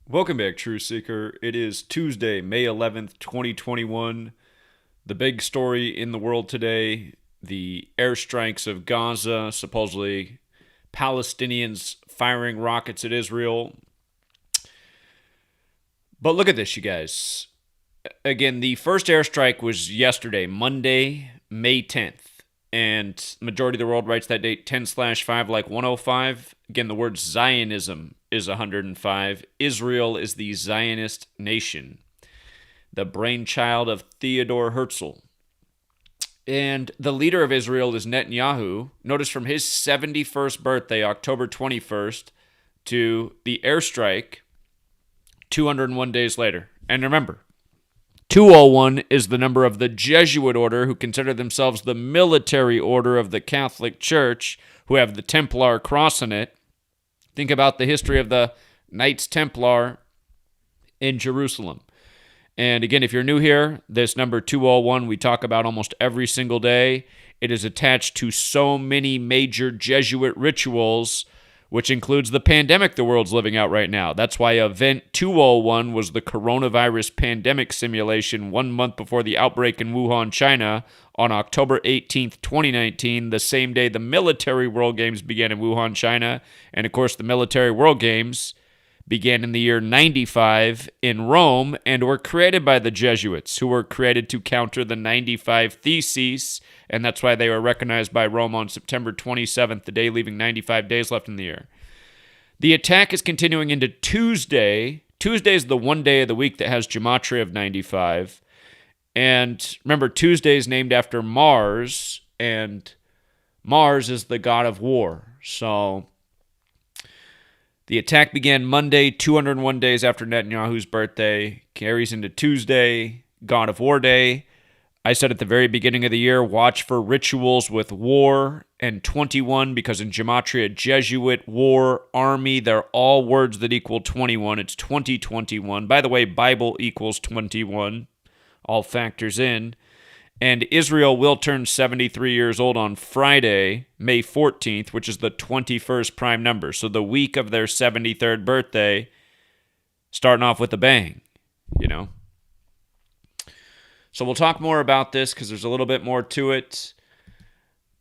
Welcome back, True Seeker. It is Tuesday, May 11th, 2021. The big story in the world today, the airstrikes of Gaza, supposedly Palestinians firing rockets at Israel. But look at this, you guys. Again, the first airstrike was yesterday, Monday, May 10th. And majority of the world writes that date 10/5 like 105. Again, the word Zionism is 105. Israel is the Zionist nation, the brainchild of Theodore Herzl. And the leader of Israel is Netanyahu. Notice from his 71st birthday, October 21st, to the airstrike 201 days later. And remember, 201 is the number of the Jesuit order, who consider themselves the military order of the Catholic Church, who have the Templar cross in it. Think about the history of the Knights Templar in Jerusalem. And again, if you're new here, this number 201 we talk about almost every single day. It is attached to so many major Jesuit rituals, which includes the pandemic the world's living out right now. That's why Event 201 was the coronavirus pandemic simulation 1 month before the outbreak in Wuhan, China, on October 18th, 2019, the same day the military World Games began in Wuhan, China. And of course, the military World Games began in the year 95 in Rome and were created by the Jesuits, who were created to counter the 95 Theses, and that's why they were recognized by Rome on September 27th, the day leaving 95 days left in the year. The attack is continuing into Tuesday. Tuesday is the one day of the week that has Gematria of 95. And remember, Tuesday is named after Mars, and Mars is the god of war. So the attack began Monday, 201 days after Netanyahu's birthday, carries into Tuesday, God of War Day. I said at the very beginning of the year, watch for rituals with war and 21, because in Gematria, Jesuit, war, army, they're all words that equal 21. It's 2021. By the way, Bible equals 21. All factors in. And Israel will turn 73 years old on Friday, May 14th, which is the 21st prime number. So the week of their 73rd birthday, starting off with a bang, you know. So we'll talk more about this because there's a little bit more to it.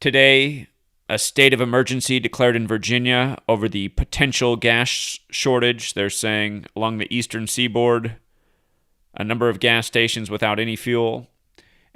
Today, a state of emergency declared in Virginia over the potential gas shortage. They're saying along the eastern seaboard, a number of gas stations without any fuel.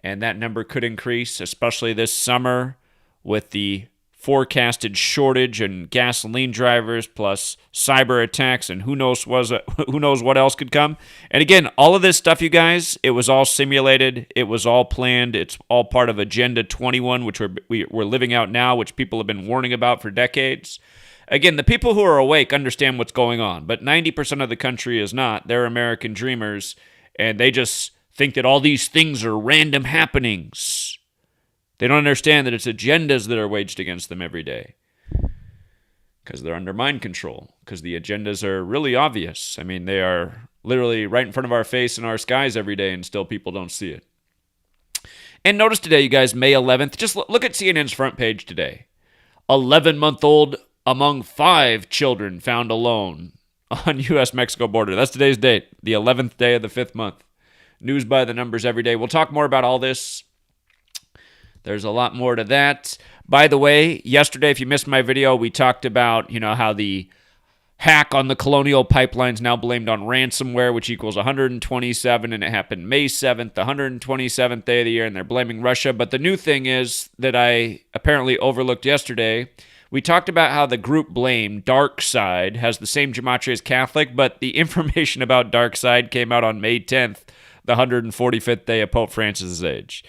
And that number could increase, especially this summer, with the forecasted shortage in gasoline drivers, plus cyber attacks, and who knows what else could come. And again, all of this stuff, you guys, it was all simulated. It was all planned. It's all part of Agenda 21, which we're living out now, which people have been warning about for decades. Again, the people who are awake understand what's going on, but 90% of the country is not. They're American dreamers, and they just think that all these things are random happenings. They don't understand that it's agendas that are waged against them every day, because they're under mind control, because the agendas are really obvious. I mean, they are literally right in front of our face in our skies every day, and still people don't see it. And notice today, you guys, May 11th, just look at CNN's front page today. 11-month-old among 5 children found alone on U.S.-Mexico border. That's today's date, the 11th day of the 5th month. News by the numbers every day. We'll talk more about all this. There's a lot more to that. By the way, yesterday, if you missed my video, we talked about, how the hack on the Colonial Pipeline's now blamed on ransomware, which equals 127, and it happened May 7th, the 127th day of the year, and they're blaming Russia. But the new thing is that I apparently overlooked yesterday. We talked about how the group blame Dark Side has the same gematria as Catholic, but the information about Dark Side came out on May 10th, the 145th day of Pope Francis's age.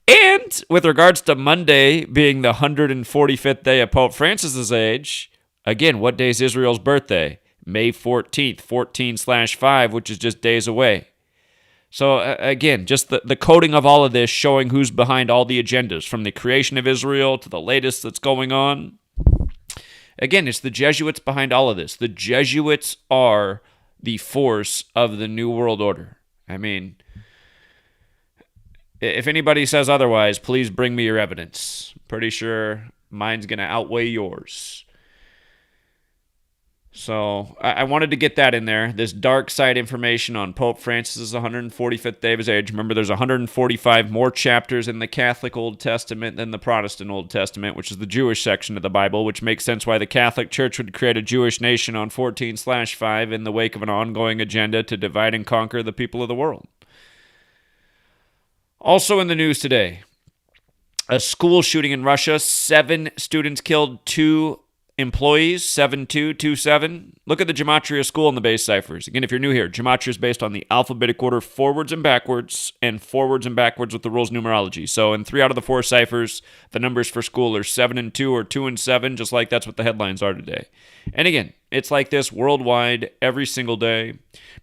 And with regards to Monday being the 145th day of Pope Francis's age, again, what day is Israel's birthday? May 14th, 14/5, which is just days away. So again, just the coding of all of this, showing who's behind all the agendas, from the creation of Israel to the latest that's going on. Again, it's the Jesuits behind all of this. The Jesuits are the force of the New World Order. I mean, if anybody says otherwise, please bring me your evidence. Pretty sure mine's going to outweigh yours. So I wanted to get that in there. This dark side information on Pope Francis's 145th day of his age. Remember, there's 145 more chapters in the Catholic Old Testament than the Protestant Old Testament, which is the Jewish section of the Bible, which makes sense why the Catholic Church would create a Jewish nation on 14/5 in the wake of an ongoing agenda to divide and conquer the people of the world. Also in the news today, a school shooting in Russia, 7 students killed, 2 employees, 7227. Look at the Gematria school in the base ciphers. Again, if you're new here, Gematria is based on the alphabetic order forwards and backwards with the rules numerology. So in 3 out of the 4 ciphers, the numbers for school are 7 and 2 or 2 and 7, just like that's what the headlines are today. And again, it's like this worldwide every single day.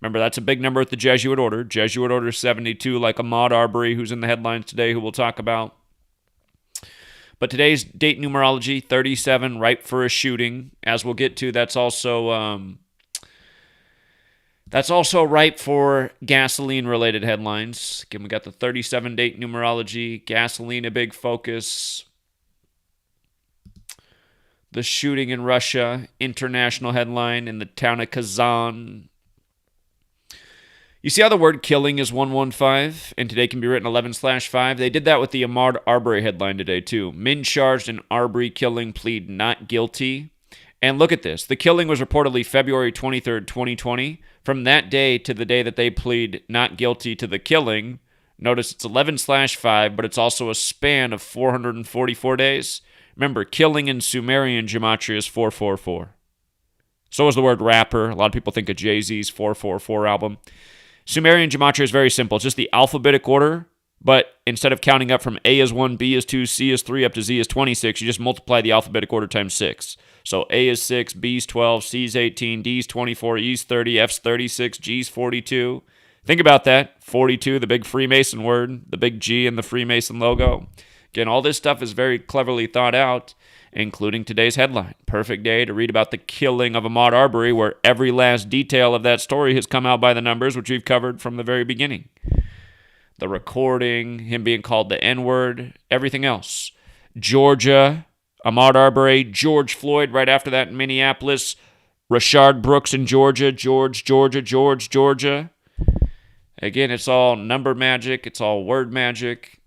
Remember, that's a big number at the Jesuit order. Jesuit order 72, like Ahmaud Arbery, who's in the headlines today, who we'll talk about. But today's date numerology, 37, ripe for a shooting. As we'll get to, that's also ripe for gasoline-related headlines. Again, we got the 37 date numerology, gasoline a big focus. The shooting in Russia, international headline in the town of Kazan. You see how the word killing is 115, and today can be written 11/5? They did that with the Ahmaud Arbery headline today, too. Men charged in Arbery killing plead not guilty. And look at this. The killing was reportedly February 23rd, 2020. From that day to the day that they plead not guilty to the killing, notice it's 11/5, but it's also a span of 444 days. Remember, killing in Sumerian gematria is 444. So is the word rapper. A lot of people think of Jay-Z's 444 album. Sumerian gematria is very simple. It's just the alphabetic order, but instead of counting up from A is 1, B is 2, C is 3, up to Z is 26, you just multiply the alphabetic order times 6. So A is 6, B is 12, C is 18, D is 24, E is 30, F is 36, G is 42. Think about that. 42, the big Freemason word, the big G in the Freemason logo. Again, all this stuff is very cleverly thought out, including today's headline. Perfect day to read about the killing of Ahmaud Arbery, where every last detail of that story has come out by the numbers, which we've covered from the very beginning. The recording, him being called the N-word, everything else. Georgia, Ahmaud Arbery, George Floyd right after that in Minneapolis, Rashard Brooks in Georgia, Georgia. Again, it's all number magic. It's all word magic.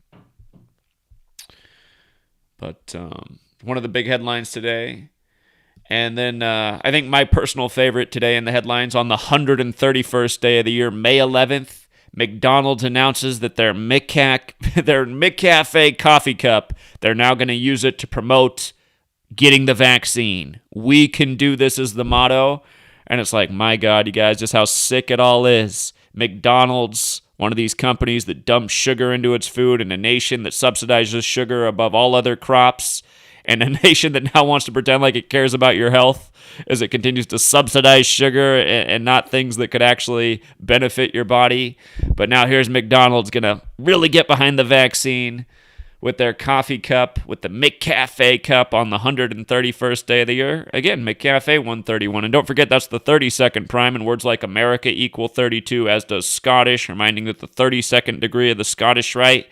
But one of the big headlines today. And then I think my personal favorite today in the headlines, on the 131st day of the year, May 11th, McDonald's announces that their McCafe coffee cup, they're now going to use it to promote getting the vaccine. We can do this is the motto. And it's like, my God, you guys, just how sick it all is. McDonald's, one of these companies that dumps sugar into its food, in a nation that subsidizes sugar above all other crops, and a nation that now wants to pretend like it cares about your health as it continues to subsidize sugar and not things that could actually benefit your body. But now here's McDonald's going to really get behind the vaccine with their coffee cup, with the McCafe cup on the 131st day of the year. Again, McCafe 131. And don't forget, that's the 32nd prime, and words like America equal 32, as does Scottish, reminding that the 32nd degree of the Scottish Rite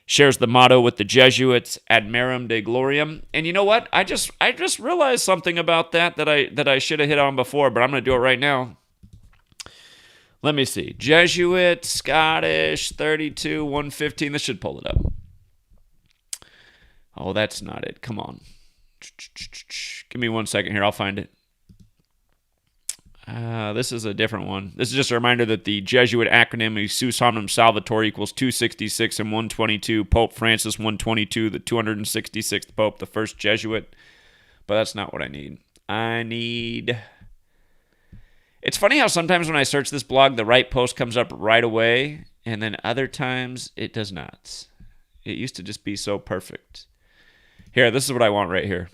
shares the motto with the Jesuits, Ad Merum de Gloriam. And you know what? I just realized something about that I should have hit on before, but I'm going to do it right now. Let me see. Jesuit, Scottish, 32, 115. This should pull it up. Oh, that's not it. Come on. Give me 1 second here. I'll find it. This is a different one. This is just a reminder that the Jesuit acronym is Sus Hominum Salvator equals 266 and 122. Pope Francis 122, the 266th Pope, the first Jesuit. But that's not what I need. It's funny how sometimes when I search this blog, the right post comes up right away, and then other times it does not. It used to just be so perfect. Here, this is what I want right here.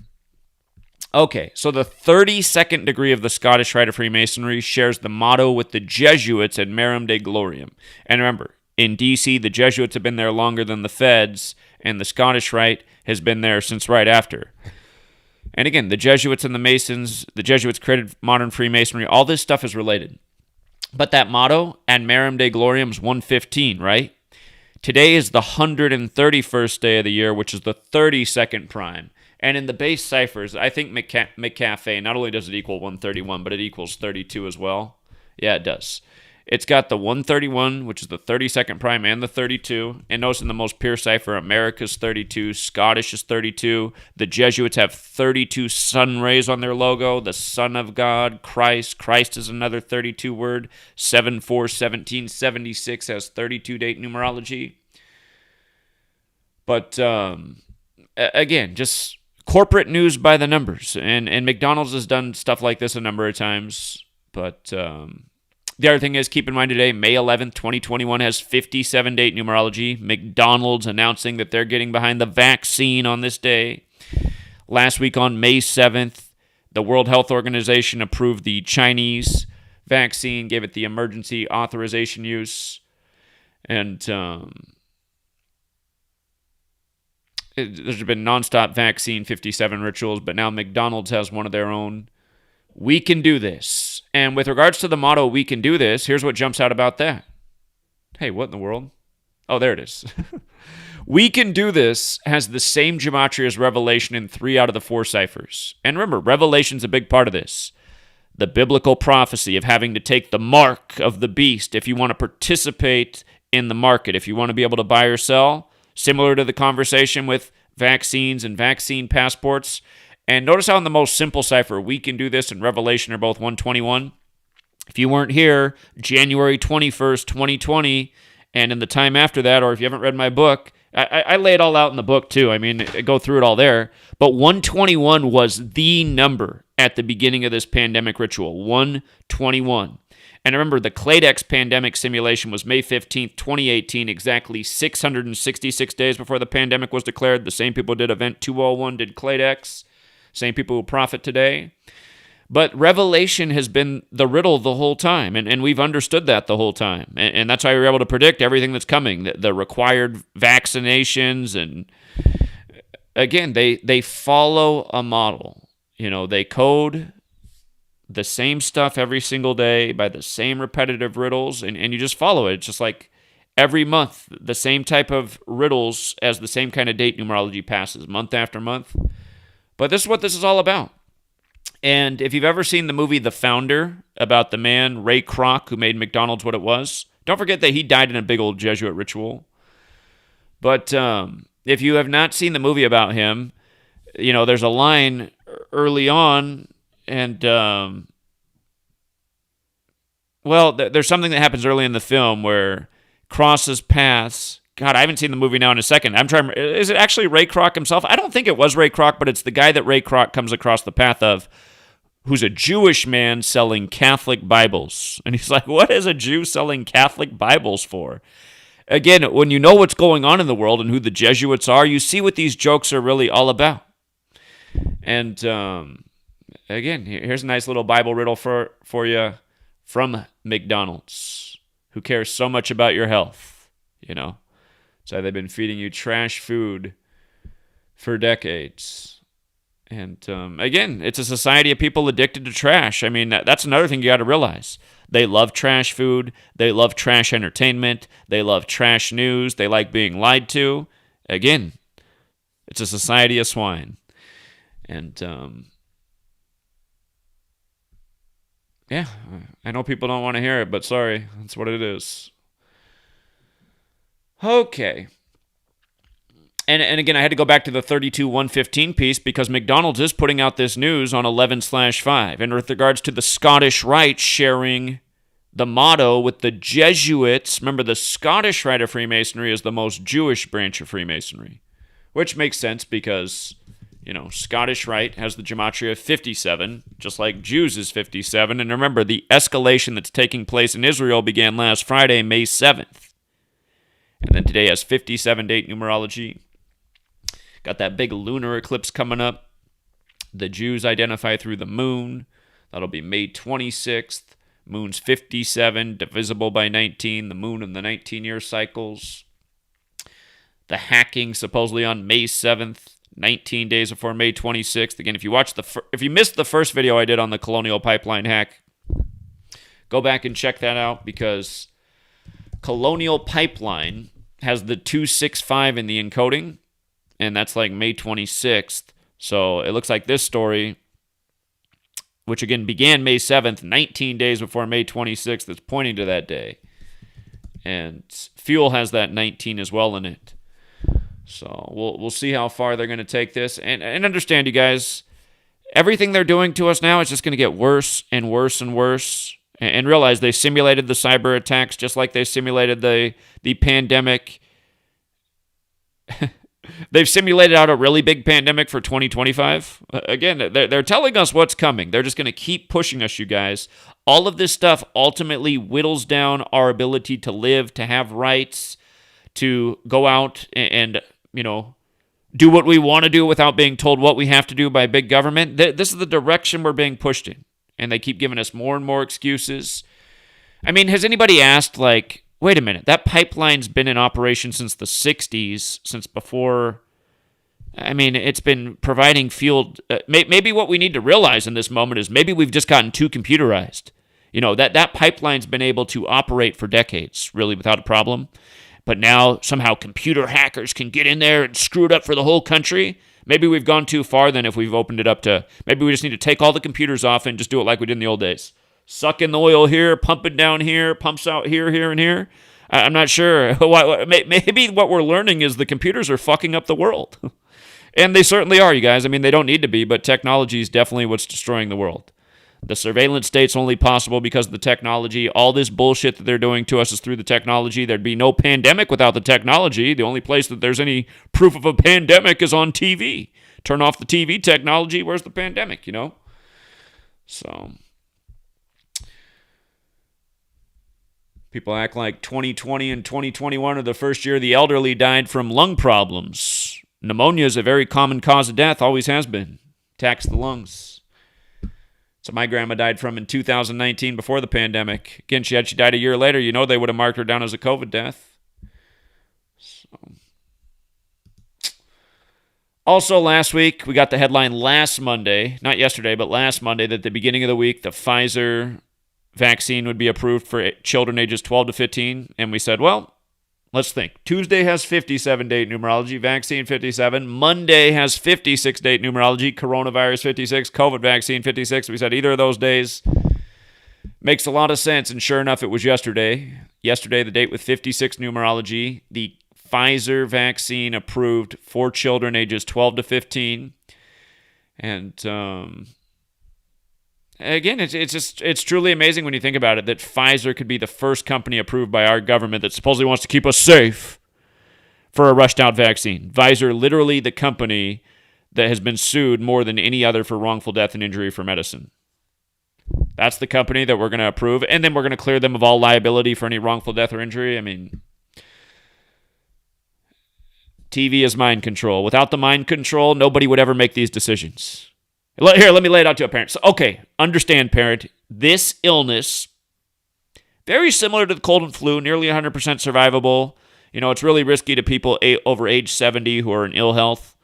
Okay, so the 32nd degree of the Scottish Rite of Freemasonry shares the motto with the Jesuits at Merum de Gloriam. And remember, in D.C., the Jesuits have been there longer than the Feds, and the Scottish Rite has been there since right after. And again, the Jesuits and the Masons, the Jesuits created modern Freemasonry. All this stuff is related. But that motto, Ad Merum de Gloriam, is 115, right? Today is the 131st day of the year, which is the 32nd prime. And in the base ciphers, I think McCafe, not only does it equal 131, but it equals 32 as well. Yeah, it does. It's got the 131, which is the 32nd prime, and the 32. And notice in the most pure cipher, America's 32, Scottish is 32. The Jesuits have 32 sun rays on their logo. The Son of God, Christ. Christ is another 32 word. 7/4/1776 has 32 date numerology. But again, just corporate news by the numbers. And McDonald's has done stuff like this a number of times. But the other thing is, keep in mind today, May 11th, 2021 has 57 date numerology. McDonald's announcing that they're getting behind the vaccine on this day. Last week on May 7th, the World Health Organization approved the Chinese vaccine, gave it the emergency authorization use. And there's been nonstop vaccine 57 rituals, but now McDonald's has one of their own. We can do this. And with regards to the motto, we can do this, here's what jumps out about that. Hey, what in the world? Oh, there it is. We can do this has the same gematria as Revelation in 3 out of the 4 ciphers. And remember, Revelation's a big part of this. The biblical prophecy of having to take the mark of the beast if you want to participate in the market, if you want to be able to buy or sell, similar to the conversation with vaccines and vaccine passports. And notice how in the most simple cipher, we can do this, and Revelation are both 121. If you weren't here, January 21st, 2020, and in the time after that, or if you haven't read my book, I lay it all out in the book too. I mean, I go through it all there. But 121 was the number at the beginning of this pandemic ritual, 121. And remember, the Cladex pandemic simulation was May 15th, 2018, exactly 666 days before the pandemic was declared. The same people who did Event 201 did Cladex. Same people who profit today. But Revelation has been the riddle the whole time, and we've understood that the whole time. And that's why we were able to predict everything that's coming, the required vaccinations. And again, they follow a model. You know, they code the same stuff every single day by the same repetitive riddles, and you just follow it. It's just like every month, the same type of riddles as the same kind of date numerology passes, month after month. But this is what this is all about. And if you've ever seen the movie The Founder, about the man, Ray Kroc, who made McDonald's what it was, don't forget that he died in a big old Jesuit ritual. But if you have not seen the movie about him, you know, there's a line early on, and, there's something that happens early in the film where crosses paths. God, I haven't seen the movie now in a second. I'm trying. Is it actually Ray Kroc himself? I don't think it was Ray Kroc, but it's the guy that Ray Kroc comes across the path of, who's a Jewish man selling Catholic Bibles. And he's like, what is a Jew selling Catholic Bibles for? Again, when you know what's going on in the world and who the Jesuits are, you see what these jokes are really all about. And again, here's a nice little Bible riddle for you from McDonald's, who cares so much about your health, you know. So they've been feeding you trash food for decades. And again, it's a society of people addicted to trash. I mean, that's another thing you got to realize. They love trash food. They love trash entertainment. They love trash news. They like being lied to. Again, it's a society of swine. And yeah, I know people don't want to hear it, but sorry, that's what it is. Okay. And again, I had to go back to the 32-115 piece because McDonald's is putting out this news on 11/5. And with regards to the Scottish Rite sharing the motto with the Jesuits, remember the Scottish Rite of Freemasonry is the most Jewish branch of Freemasonry, which makes sense because, you know, Scottish Rite has the gematria of 57, just like Jews is 57. And remember, the escalation that's taking place in Israel began last Friday, May 7th. And then today has 57 date numerology. Got that big lunar eclipse coming up. The Jews identify through the moon. That'll be May 26th. Moon's 57, divisible by 19. The moon in the 19-year cycles. The hacking supposedly on May 7th, 19 days before May 26th. Again, if you missed the first video I did on the Colonial Pipeline hack, go back and check that out because Colonial Pipeline has the 265 in the encoding, and that's like May 26th. So it looks like this story, which again began May 7th, 19 days before May 26th, is pointing to that day. And Fuel has that 19 as well in it. So we'll see how far they're going to take this. And understand, you guys, everything they're doing to us now is just going to get worse and worse and worse. And realize they simulated the cyber attacks just like they simulated the pandemic. They've simulated out a really big pandemic for 2025. Again, they're telling us what's coming. They're just going to keep pushing us, you guys. All of this stuff ultimately whittles down our ability to live, to have rights, to go out and do what we want to do without being told what we have to do by big government. This is the direction we're being pushed in. And they keep giving us more and more excuses. I mean, has anybody asked, like, wait a minute, that pipeline's been in operation since the 60s, since before. I mean, it's been providing fuel. Maybe what we need to realize in this moment is maybe we've just gotten too computerized. That pipeline's been able to operate for decades, really, without a problem. But now somehow computer hackers can get in there and screw it up for the whole country. Maybe we've gone too far then if we've opened it up to, maybe we just need to take all the computers off and just do it like we did in the old days. Suck in the oil here, pump it down here, pumps out here, here, and here. I'm not sure. Maybe what we're learning is the computers are fucking up the world. And they certainly are, you guys. I mean, they don't need to be, but technology is definitely what's destroying the world. The surveillance state's only possible because of the technology. All this bullshit that they're doing to us is through the technology. There'd be no pandemic without the technology. The only place that there's any proof of a pandemic is on TV. Turn off the TV technology, where's the pandemic, So, people act like 2020 and 2021 are the first year the elderly died from lung problems. Pneumonia is a very common cause of death, always has been. Attacks the lungs. So my grandma died from in 2019 before the pandemic. Again, she died a year later. They would have marked her down as a COVID death. So. Also, last week, we got the headline last Monday, not yesterday, but last Monday, that at the beginning of the week, the Pfizer vaccine would be approved for children ages 12 to 15. And we said, well, let's think. Tuesday has 57-date numerology, vaccine 57. Monday has 56-date numerology, coronavirus 56, COVID vaccine 56. We said either of those days makes a lot of sense. And sure enough, it was yesterday. Yesterday, the date with 56 numerology, the Pfizer vaccine approved for children ages 12 to 15. And again, it's truly amazing when you think about it that Pfizer could be the first company approved by our government that supposedly wants to keep us safe for a rushed-out vaccine. Pfizer, literally the company that has been sued more than any other for wrongful death and injury for medicine. That's the company that we're going to approve, and then we're going to clear them of all liability for any wrongful death or injury. I mean, TV is mind control. Without the mind control, nobody would ever make these decisions. Here, let me lay it out to a parent. So, okay, understand, parent, this illness, very similar to the cold and flu, nearly 100% survivable. It's really risky to people over age 70 who are in ill health.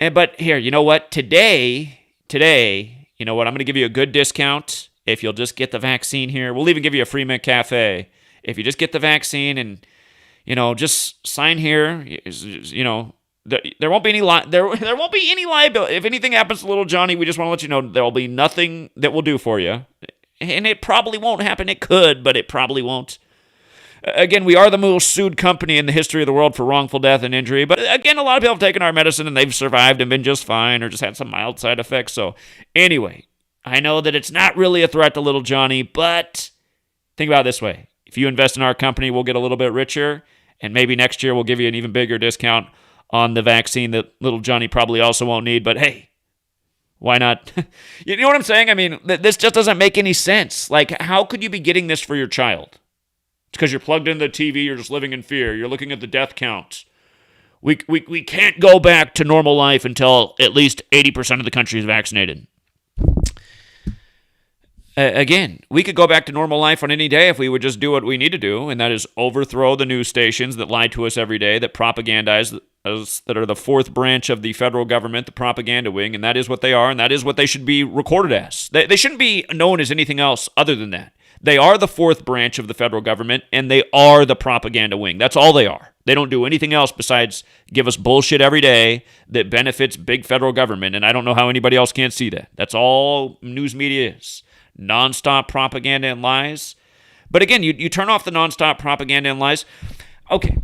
But here, you know what? Today, you know what? I'm going to give you a good discount if you'll just get the vaccine here. We'll even give you a free McCafe. If you just get the vaccine and, just sign here, there won't be any there won't be any liability. If anything happens to little Johnny, we just want to let you know there will be nothing that we'll do for you. And it probably won't happen. It could, but it probably won't. Again, we are the most sued company in the history of the world for wrongful death and injury. But again, a lot of people have taken our medicine and they've survived and been just fine or just had some mild side effects. So anyway, I know that it's not really a threat to little Johnny, but think about it this way. If you invest in our company, we'll get a little bit richer. And maybe next year we'll give you an even bigger discount on the vaccine that little Johnny probably also won't need. But hey, why not? You know what I'm saying? I mean, this just doesn't make any sense. Like, how could you be getting this for your child? It's because you're plugged into the TV, you're just living in fear, you're looking at the death counts. We can't go back to normal life until at least 80% of the country is vaccinated. Again, we could go back to normal life on any day if we would just do what we need to do, and that is overthrow the news stations that lie to us every day, that propagandize us, that are the fourth branch of the federal government, the propaganda wing, and that is what they are, and that is what they should be recorded as. They shouldn't be known as anything else other than that. They are the fourth branch of the federal government, and they are the propaganda wing. That's all they are. They don't do anything else besides give us bullshit every day that benefits big federal government, and I don't know how anybody else can't see that. That's all news media is. Nonstop propaganda and lies. But again, you turn off the nonstop propaganda and lies. Okay.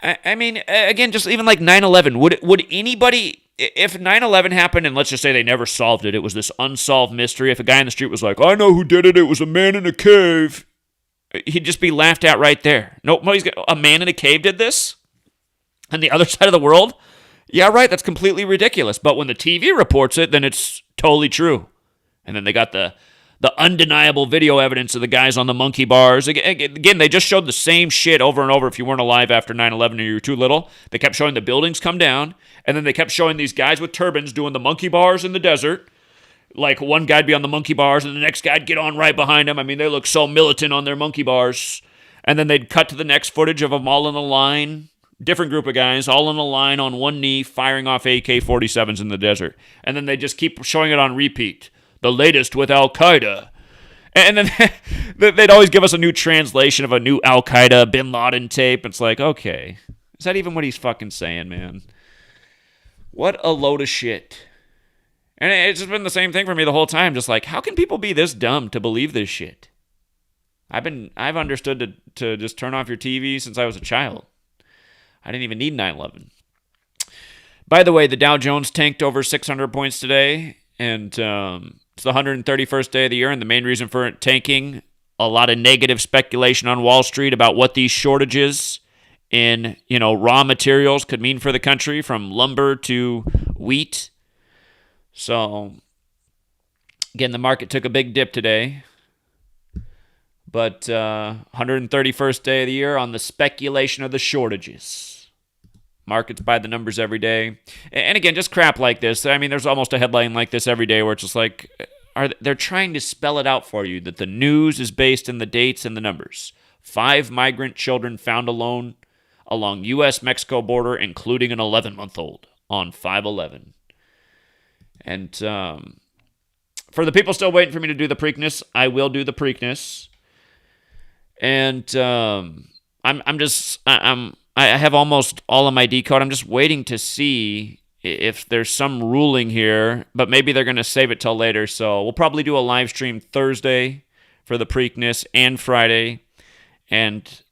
I mean, again, just even like 9/11, would anybody, if 9/11 happened and let's just say they never solved it, it was this unsolved mystery, if a guy in the street was like, I know who did it, it was a man in a cave, he'd just be laughed at right there. No, a man in a cave did this? On the other side of the world? Yeah, right, that's completely ridiculous. But when the TV reports it, then it's totally true. And then they got the undeniable video evidence of the guys on the monkey bars. Again, they just showed the same shit over and over if you weren't alive after 9/11 or you were too little. They kept showing the buildings come down, and then they kept showing these guys with turbans doing the monkey bars in the desert. Like one guy'd be on the monkey bars, and the next guy'd get on right behind him. I mean, they look so militant on their monkey bars. And then they'd cut to the next footage of them all in a line. Different group of guys, all in a line on one knee, firing off AK-47s in the desert. And then they just keep showing it on repeat. The latest with Al-Qaeda. And then they'd always give us a new translation of a new Al-Qaeda Bin Laden tape. It's like, okay, is that even what he's fucking saying, man? What a load of shit. And it's just been the same thing for me the whole time. Just like, how can people be this dumb to believe this shit? I've understood to just turn off your TV since I was a child. I didn't even need 9/11. By the way, the Dow Jones tanked over 600 points today. And it's the 131st day of the year, and the main reason for it tanking, a lot of negative speculation on Wall Street about what these shortages in, raw materials could mean for the country, from lumber to wheat. So, again, the market took a big dip today. But 131st day of the year on the speculation of the shortages. Markets buy the numbers every day. And again, just crap like this. I mean, there's almost a headline like this every day where it's just like, they're trying to spell it out for you, that the news is based in the dates and the numbers. 5 migrant children found alone along U.S.-Mexico border, including an 11-month-old on 5/11. And for the people still waiting for me to do the Preakness, I will do the Preakness. And I have almost all of my decode. I'm just waiting to see if there's some ruling here, but maybe they're going to save it till later. So we'll probably do a live stream Thursday for the Preakness and Friday. And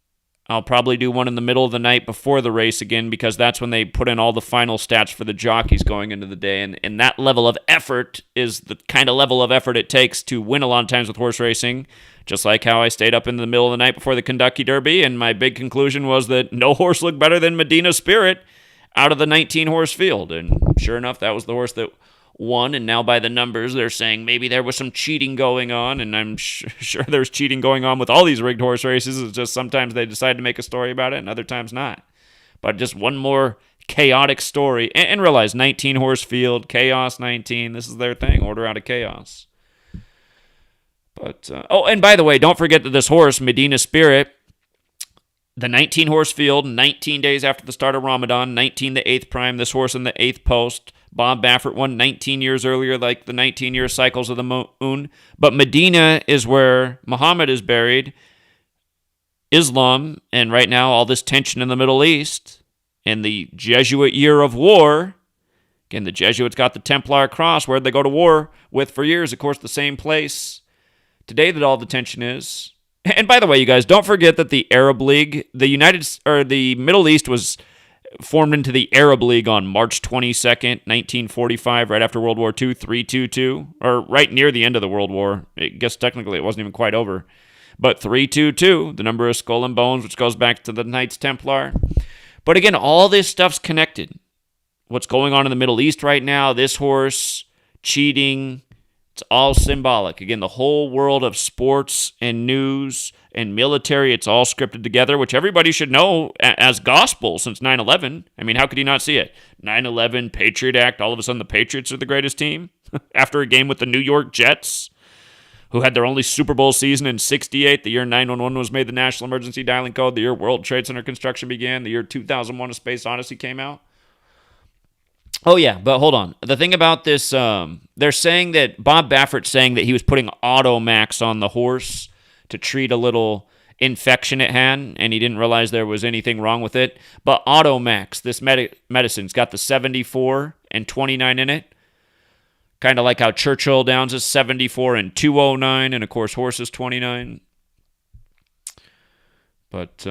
I'll probably do one in the middle of the night before the race again, because that's when they put in all the final stats for the jockeys going into the day. And that level of effort is the kind of level of effort it takes to win a lot of times with horse racing. Just like how I stayed up in the middle of the night before the Kentucky Derby, and my big conclusion was that no horse looked better than Medina Spirit out of the 19-horse field. And sure enough, that was the horse that won, and now by the numbers, they're saying maybe there was some cheating going on, and I'm sure there's cheating going on with all these rigged horse races. It's just sometimes they decide to make a story about it, and other times not. But just one more chaotic story. And realize, 19-horse field, chaos 19, this is their thing, order out of chaos. But and by the way, don't forget that this horse, Medina Spirit, the 19-horse field, 19 days after the start of Ramadan, 19 the 8th prime, this horse in the 8th post. Bob Baffert won 19 years earlier, like the 19-year cycles of the moon. But Medina is where Muhammad is buried, Islam, and right now all this tension in the Middle East, and the Jesuit year of war. Again, the Jesuits got the Templar cross. Where'd they go to war with for years? Of course, the same place today that all the tension is. And by the way, you guys, don't forget that the Arab League, the Middle East was formed into the Arab League on March 22nd, 1945, right after World War II, 322, or right near the end of the World War. I guess technically it wasn't even quite over. But 322, the number of skull and bones, which goes back to the Knights Templar. But again, all this stuff's connected. What's going on in the Middle East right now, this horse, cheating, it's all symbolic. Again, the whole world of sports and news and military, it's all scripted together, which everybody should know as gospel since 9/11. I mean, how could you not see it? 9/11, Patriot Act, all of a sudden the Patriots are the greatest team after a game with the New York Jets, who had their only Super Bowl season in 1968, the year 911 was made the national emergency dialing code, the year World Trade Center construction began, the year 2001 A Space Odyssey came out. Oh yeah, but hold on. The thing about this, they're saying that Bob Baffert's saying that he was putting Automax on the horse to treat a little infection it had, and he didn't realize there was anything wrong with it. But Automax, this medicine's got the 74 and 29 in it, kind of like how Churchill Downs is 74 and 209, and of course horse is 29. But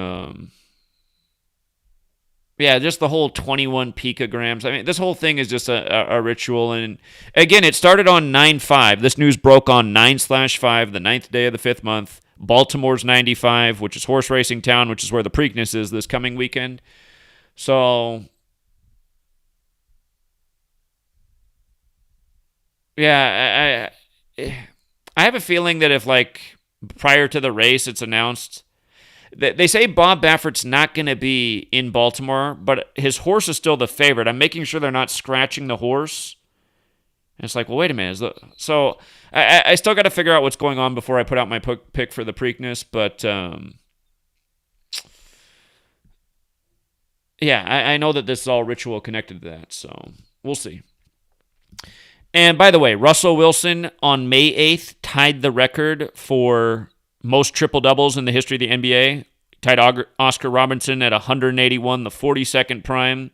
yeah, just the whole 21 picograms. I mean, this whole thing is just a ritual. And again, it started on 9/5. This news broke on 9/5, the 9th day of the 5th month. Baltimore's 95, which is horse racing town, which is where the Preakness is this coming weekend. So, yeah, I have a feeling that if, like, prior to the race it's announced, they say Bob Baffert's not going to be in Baltimore, but his horse is still the favorite. I'm making sure they're not scratching the horse. And it's like, well, wait a minute. So I still got to figure out what's going on before I put out my pick for the Preakness. But yeah, I know that this is all ritual connected to that. So we'll see. And by the way, Russell Wilson on May 8th tied the record for most triple doubles in the history of the NBA. Tied Oscar Robertson at 181, the 42nd prime.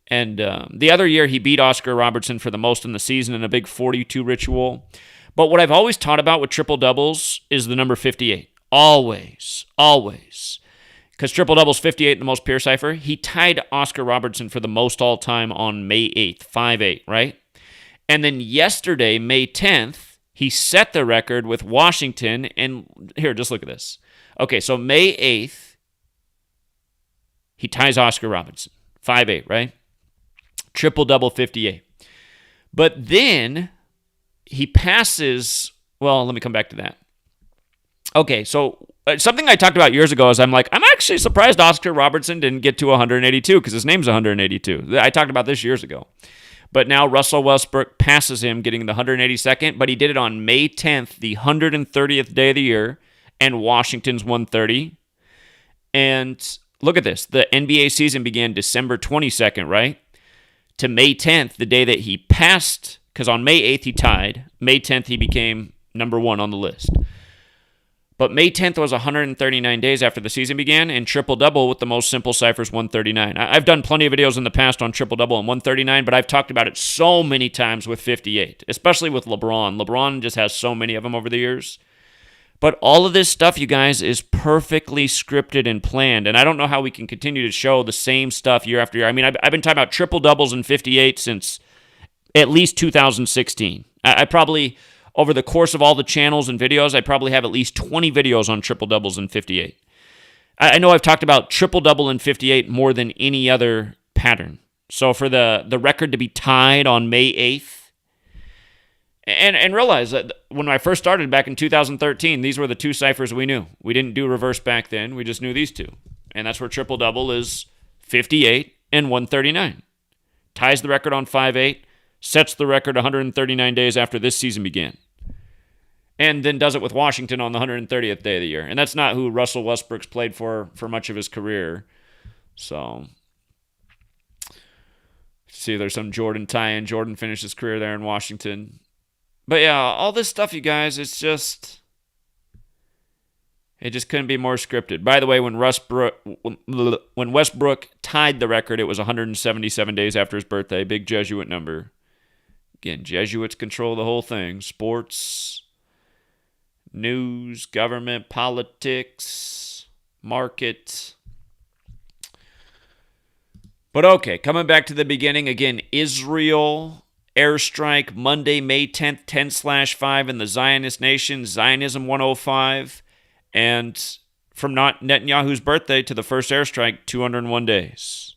And the other year, he beat Oscar Robertson for the most in the season in a big 42 ritual. But what I've always taught about with triple doubles is the number 58. Always. Because triple doubles 58, the most pure cipher. He tied Oscar Robertson for the most all time on May 8th, 5-8, right? And then yesterday, May 10th, he set the record with Washington. And here, just look at this. Okay, so May 8th, he ties Oscar Robertson. 5-8, right? Triple-double 58. But then he passes... Well, let me come back to that. Okay, so something I talked about years ago is I'm actually surprised Oscar Robertson didn't get to 182 because his name's 182. I talked about this years ago. But now Russell Westbrook passes him, getting the 182nd, but he did it on May 10th, the 130th day of the year, and Washington's 130. And look at this. The NBA season began December 22nd, right? To May 10th, the day that he passed, because on May 8th he tied. May 10th he became number one on the list. But May 10th was 139 days after the season began, and triple-double with the most simple ciphers, 139. I've done plenty of videos in the past on triple-double and 139, but I've talked about it so many times with 58, especially with LeBron. LeBron just has so many of them over the years. But all of this stuff, you guys, is perfectly scripted and planned, and I don't know how we can continue to show the same stuff year after year. I mean, I've been talking about triple-doubles and 58 since at least 2016. I probably... Over the course of all the channels and videos, I probably have at least 20 videos on triple-doubles and 58. I know I've talked about triple-double and 58 more than any other pattern. So for the record to be tied on May 8th, and realize that when I first started back in 2013, these were the two ciphers we knew. We didn't do reverse back then. We just knew these two. And that's where triple-double is 58 and 139. Ties the record on 5-8, sets the record 139 days after this season began. And then does it with Washington on the 130th day of the year. And that's not who Russell Westbrook's played for much of his career. So, see, there's some Jordan tie-in. Jordan finished his career there in Washington. But yeah, all this stuff, you guys, it just couldn't be more scripted. By the way, when Westbrook tied the record, it was 177 days after his birthday. Big Jesuit number. Again, Jesuits control the whole thing. Sports, news, government, politics, market. But okay, coming back to the beginning, again, Israel, airstrike, Monday, May 10th, 10/5 in the Zionist nation, Zionism 105. And from Netanyahu's birthday to the first airstrike, 201 days.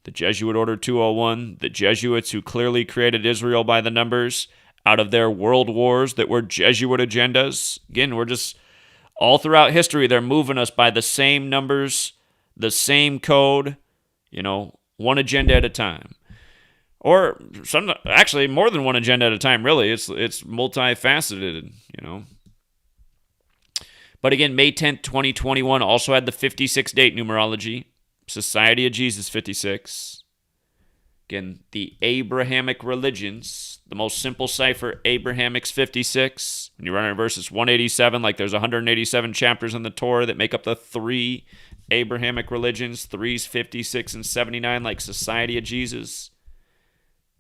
The Jesuit Order 201, the Jesuits who clearly created Israel by the numbers out of their world wars that were Jesuit agendas. Again, we're just, all throughout history, they're moving us by the same numbers, the same code, one agenda at a time. Or actually more than one agenda at a time, really. It's multifaceted, But again, May 10th, 2021 also had the 56 date numerology. Society of Jesus 56. Again, the Abrahamic religions, the most simple cipher, Abrahamic's 56. When you run it in verses 187, like there's 187 chapters in the Torah that make up the three Abrahamic religions. Three's 56 and 79, like Society of Jesus,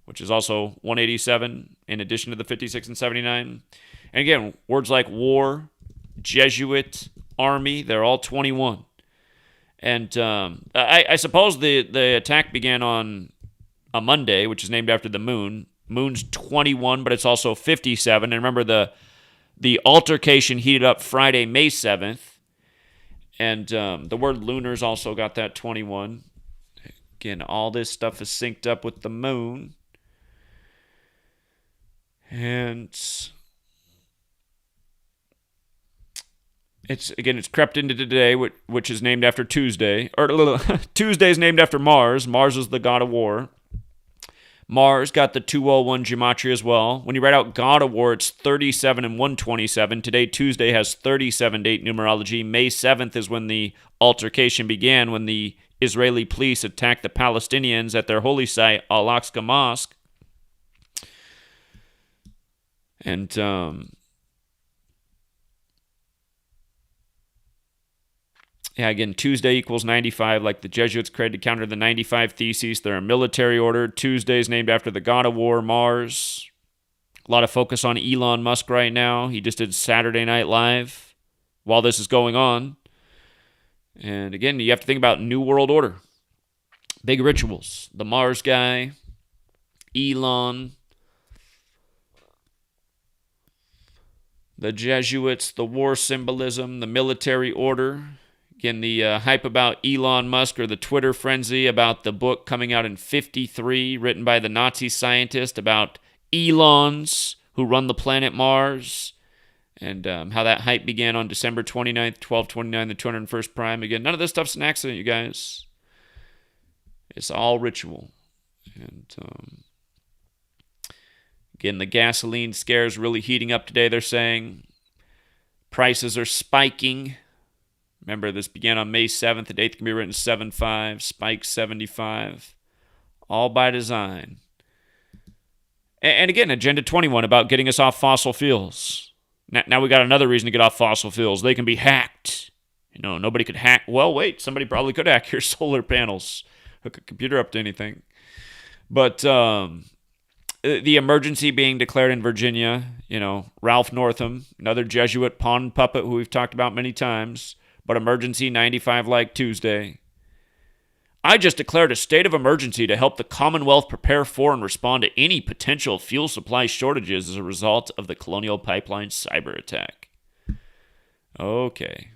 which is also 187 in addition to the 56 and 79. And again, words like war, Jesuit, army, they're all 21. And I suppose the attack began on a Monday, which is named after the moon. Moon's 21, but it's also 57. And remember, the altercation heated up Friday, May 7th. And the word lunar's also got that 21. Again, all this stuff is synced up with the moon. And it's crept into today, which is named after Tuesday. Or Tuesday's named after Mars. Mars is the god of war. Mars got the 201 gematria as well. When you write out God of War, it's 37 and 127. Today, Tuesday, has 37 date numerology. May 7th is when the altercation began, when the Israeli police attacked the Palestinians at their holy site, Al-Aqsa Mosque. And yeah, again, Tuesday equals 95, like the Jesuits created to counter the 95 Theses. They're a military order. Tuesday is named after the god of war, Mars. A lot of focus on Elon Musk right now. He just did Saturday Night Live while this is going on. And again, you have to think about New World Order. Big rituals. The Mars guy, Elon, the Jesuits, the war symbolism, the military order. Again, the hype about Elon Musk, or the Twitter frenzy about the book coming out in 1953, written by the Nazi scientist about Elons who run the planet Mars, and how that hype began on December 29th, 1229, the 201st prime. Again, none of this stuff's an accident, you guys. It's all ritual. And again, the gasoline scare is really heating up today, they're saying. Prices are spiking. Remember, this began on May 7th. The date can be written 7-5, spike 75. All by design. And again, Agenda 21 about getting us off fossil fuels. Now we got another reason to get off fossil fuels. They can be hacked. You know, nobody could hack. Well, wait, somebody probably could hack your solar panels. Hook a computer up to anything. But the emergency being declared in Virginia, you know, Ralph Northam, another Jesuit pawn puppet who we've talked about many times. But emergency 95 like Tuesday. I just declared a state of emergency to help the Commonwealth prepare for and respond to any potential fuel supply shortages as a result of the Colonial Pipeline cyber attack. Okay.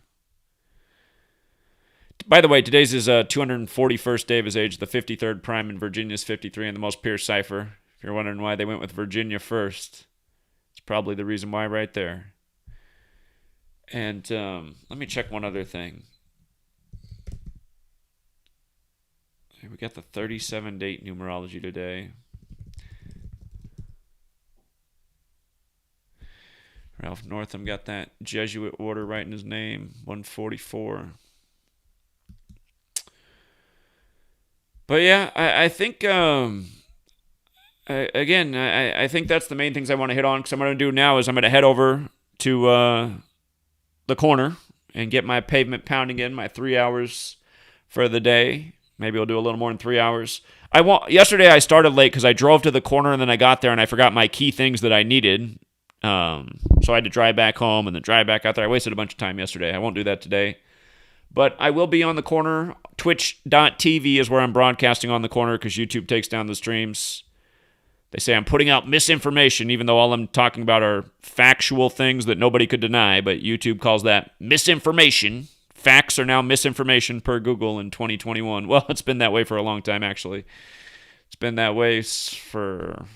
By the way, today's his 241st day of his age, the 53rd prime in Virginia's 53, and the most pure cipher. If you're wondering why they went with Virginia first, it's probably the reason why right there. And let me check one other thing. We got the 37 date numerology today. Ralph Northam got that Jesuit order right in his name, 144. But yeah, I think, I think that's the main things I want to hit on. Because what I'm going to do now is I'm going to head over to the corner and get my pavement pounding in, my 3 hours for the day. Maybe I'll do a little more than 3 hours. Yesterday I started late because I drove to the corner and then I got there and I forgot my key things that I needed. So I had to drive back home and then drive back out there. I wasted a bunch of time yesterday. I won't do that today. But I will be on the corner. Twitch.tv is where I'm broadcasting on the corner because YouTube takes down the streams. They say I'm putting out misinformation, even though all I'm talking about are factual things that nobody could deny, but YouTube calls that misinformation. Facts are now misinformation per Google in 2021. Well, it's been that way for a long time, actually. It's been that way for...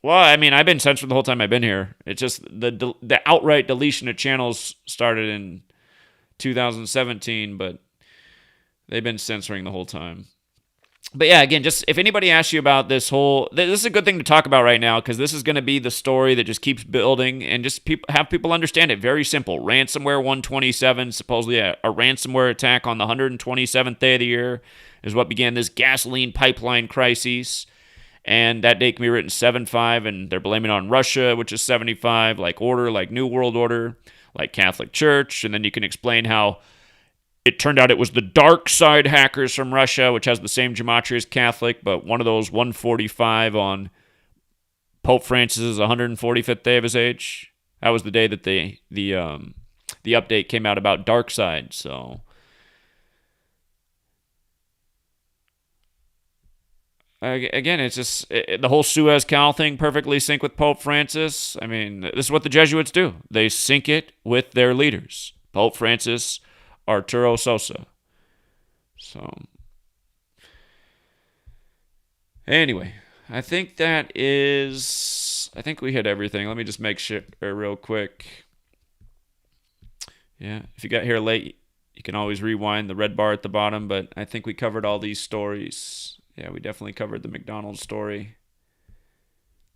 Well, I mean, I've been censored the whole time I've been here. It's just the outright deletion of channels started in 2017, but they've been censoring the whole time. But yeah, again, just if anybody asks you about this is a good thing to talk about right now because this is going to be the story that just keeps building and just have people understand it. Very simple. Ransomware 127, supposedly a ransomware attack on the 127th day of the year. is what began this gasoline pipeline crisis. And that date can be written 7-5, and they're blaming it on Russia, which is 75, like order, like New World Order, like Catholic Church. And then you can explain how it turned out it was the dark side hackers from Russia, which has the same gematria as Catholic, but one of those 145 on Pope Francis's 145th day of his age. That was the day that the update came out about dark side. So again, it's just the whole Suez Canal thing perfectly sync with Pope Francis. I mean, this is what the Jesuits do. They sync it with their leaders. Pope Francis, Arturo Sosa. So anyway, I think we hit everything. Let me just make sure real quick. Yeah, if you got here late, you can always rewind the red bar at the bottom, but I think we covered all these stories. Yeah, we definitely covered the McDonald's story.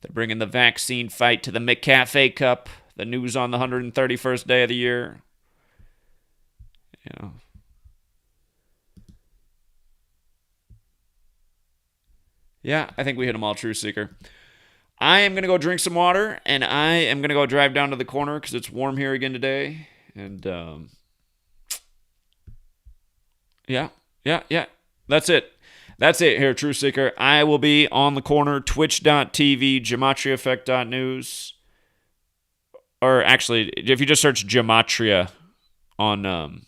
They're bringing the vaccine fight to the McCafe Cup. The news on the 131st day of the year. You know. Yeah, I think we hit them all, True Seeker. I am going to go drink some water, and I am going to go drive down to the corner because it's warm here again today. And, yeah. That's it. That's it here, True Seeker. I will be on the corner, twitch.tv, GematriaEffect.news. Or actually, if you just search Gematria on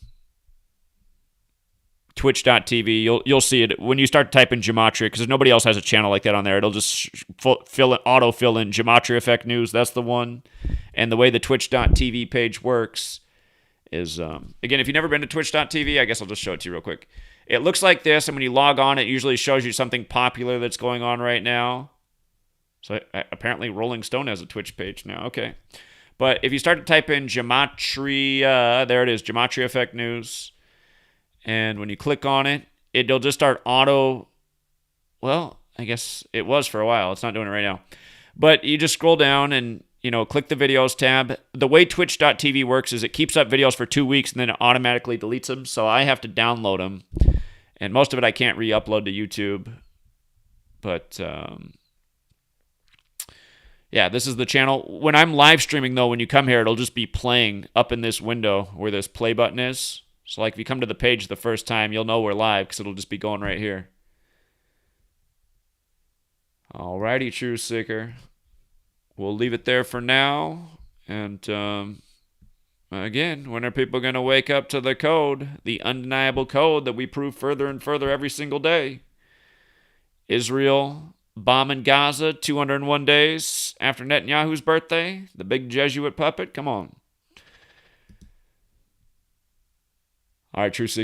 twitch.tv, you'll see it when you start typing Gematria, because nobody else has a channel like that on there. It'll just auto-fill in GematriaEffectNews. That's the one. And the way the twitch.tv page works is, again, if you've never been to twitch.tv, I guess I'll just show it to you real quick. It looks like this, and when you log on, it usually shows you something popular that's going on right now. So apparently Rolling Stone has a Twitch page now. Okay. But if you start to type in Gematria, there it is, GematriaEffectNews. And when you click on it, it'll just start well, I guess it was for a while. It's not doing it right now. But you just scroll down and, click the videos tab. The way twitch.tv works is it keeps up videos for 2 weeks and then it automatically deletes them. So I have to download them. And most of it I can't re-upload to YouTube. But, yeah, this is the channel. When I'm live streaming, though, when you come here, it'll just be playing up in this window where this play button is. So, like, if you come to the page the first time, you'll know we're live because it'll just be going right here. Alrighty, True Seeker. We'll leave it there for now. And, again, when are people going to wake up to the code, the undeniable code that we prove further and further every single day? Israel bombing Gaza 201 days after Netanyahu's birthday. The big Jesuit puppet. Come on. All right, True Seeker.